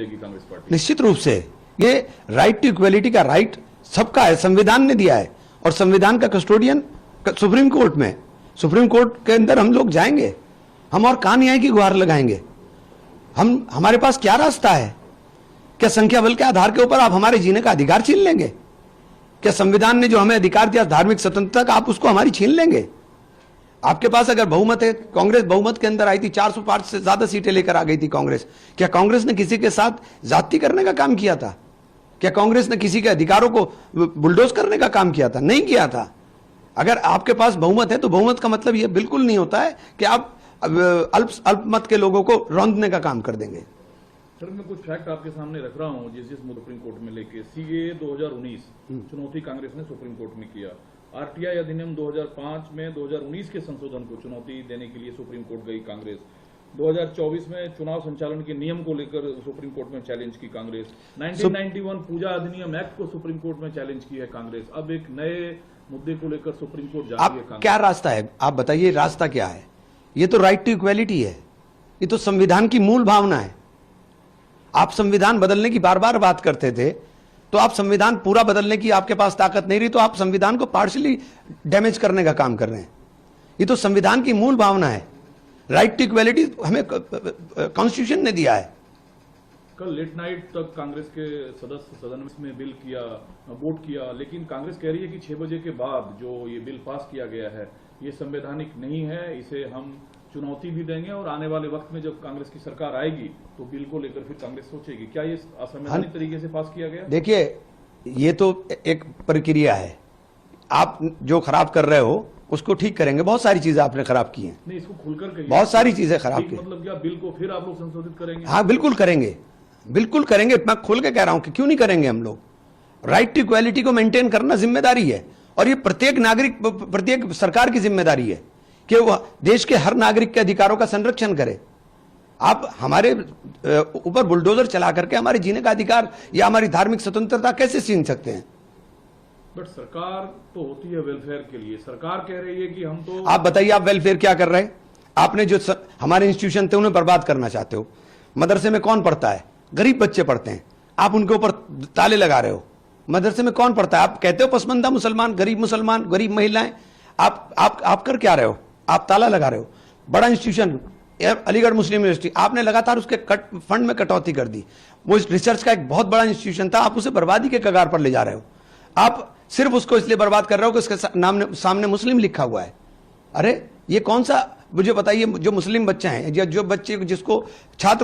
देगी कांग्रेस पार्टी? निश्चित रूप से ये राइट टू इक्वलिटी का राइट सबका है, संविधान ने दिया है, और संविधान का कस्टोडियन सुप्रीम कोर्ट में, सुप्रीम कोर्ट के अंदर हम लोग जाएंगे, हम और कहां न्याय की गुहार लगाएंगे? हमारे पास क्या रास्ता है? क्या संख्या बल के आधार के ऊपर आप हमारे जीने का अधिकार छीन लेंगे? क्या संविधान ने जो हमें अधिकार दिया धार्मिक स्वतंत्रता का, आप उसको हमारी छीन लेंगे? आपके पास अगर बहुमत है, कांग्रेस बहुमत के अंदर आई थी, 405 से ज्यादा सीटें लेकर आ गई थी कांग्रेस। क्या कांग्रेस ने किसी के साथ जाति करने का काम किया था? क्या कांग्रेस ने किसी के अधिकारों को बुलडोज करने का काम किया था? नहीं किया था। अगर आपके पास बहुमत है तो बहुमत का मतलब यह बिल्कुल नहीं होता है कि आप अल्पमत के लोगों को रौंदने का काम कर देंगे। सर, मैं कुछ फैक्ट आपके सामने रख रहा हूं जिस सुप्रीम कोर्ट में लेके सीए 2019 चुनौती कांग्रेस ने सुप्रीम कोर्ट में किया। आरटीआई अधिनियम 2005 में 2019 के संशोधन को चुनौती देने के लिए सुप्रीम कोर्ट गई कांग्रेस। 2024 में चुनाव संचालन के नियम को लेकर सुप्रीम कोर्ट में चैलेंज की कांग्रेस। 1991 पूजा अधिनियम एक्ट को सुप्रीम कोर्ट में चैलेंज की है कांग्रेस। अब एक नए मुद्दे को लेकर सुप्रीम कोर्ट जा रही है कांग्रेस। क्या रास्ता है आप बताइए? रास्ता क्या है? ये तो राइट टू इक्वलिटी है, ये तो संविधान की मूल भावना है। आप संविधान बदलने की बार बार बात करते थे, तो आप संविधान पूरा बदलने की आपके पास ताकत नहीं रही, तो आप संविधान को पार्शियली डैमेज करने का काम कर रहे हैं। ये तो संविधान की मूल भावना है। राइट टू इक्वलिटी हमें कॉन्स्टिट्यूशन ने दिया है। कल लेट नाइट तक कांग्रेस के सदस्य सदन में बिल किया, वोट किया, लेकिन कांग्रेस कह रही है कि 6 बजे के बाद जो ये बिल पास किया गया है ये संवैधानिक नहीं है, इसे हम चुनौती भी देंगे और आने वाले वक्त में जब कांग्रेस की सरकार आएगी तो बिल को लेकर फिर कांग्रेस सोचेगी। क्या ये असंवैधानिक तरीके से पास किया गया? देखिए, ये तो एक प्रक्रिया है। आप जो खराब कर रहे हो उसको ठीक करेंगे। बहुत सारी चीजें आपने खराब की हैं। नहीं, इसको खुलकर कहिए। बहुत सारी चीजें खराब की। मतलब क्या बिल को फिर आप लोग संशोधित करेंगे? हाँ, बिल्कुल करेंगे, बिल्कुल करेंगे। मैं खोल के कह रहा हूं कि क्यों नहीं करेंगे हम लोग। राइट टू इक्वलिटी को मेंटेन करना जिम्मेदारी है, और ये प्रत्येक नागरिक, प्रत्येक सरकार की जिम्मेदारी है कि वह देश के हर नागरिक के अधिकारों का संरक्षण करे। आप हमारे ऊपर बुलडोजर चला करके हमारे जीने का अधिकार या हमारी धार्मिक स्वतंत्रता कैसे छीन सकते हैं? बट सरकार तो होती है वेलफेयर के लिए। सरकार कह रही है कि हम तो, आप बताइए, आप वेलफेयर क्या कर रहे हैं? आपने जो हमारे इंस्टीट्यूशन थे उन्हें बर्बाद करना चाहते हो। मदरसे में कौन पढ़ता है? गरीब बच्चे पढ़ते हैं, आप उनके ऊपर ताले लगा रहे हो। मदरसे में कौन पढ़ता है? आप कहते हो पसमंदा मुसलमान, गरीब महिलाएं। आप कर क्या रहे हो? आप ताला लगा रहे हो। बड़ा इंस्टीट्यूशन अलीगढ़ मुस्लिम यूनिवर्सिटी, आपने लगातार उसके फंड में कटौती कर दी। वो रिसर्च का एक बहुत बड़ा इंस्टीट्यूशन था, आप उसे बर्बादी के कगार पर ले जा रहे हो। आप सिर्फ उसको इसलिए बर्बाद कर रहे हो कि उसके सामने मुस्लिम लिखा हुआ है। अरे ये कौन सा, मुझे बताइए, जो मुस्लिम बच्चे हैं, जो बच्चे जिसको छात्र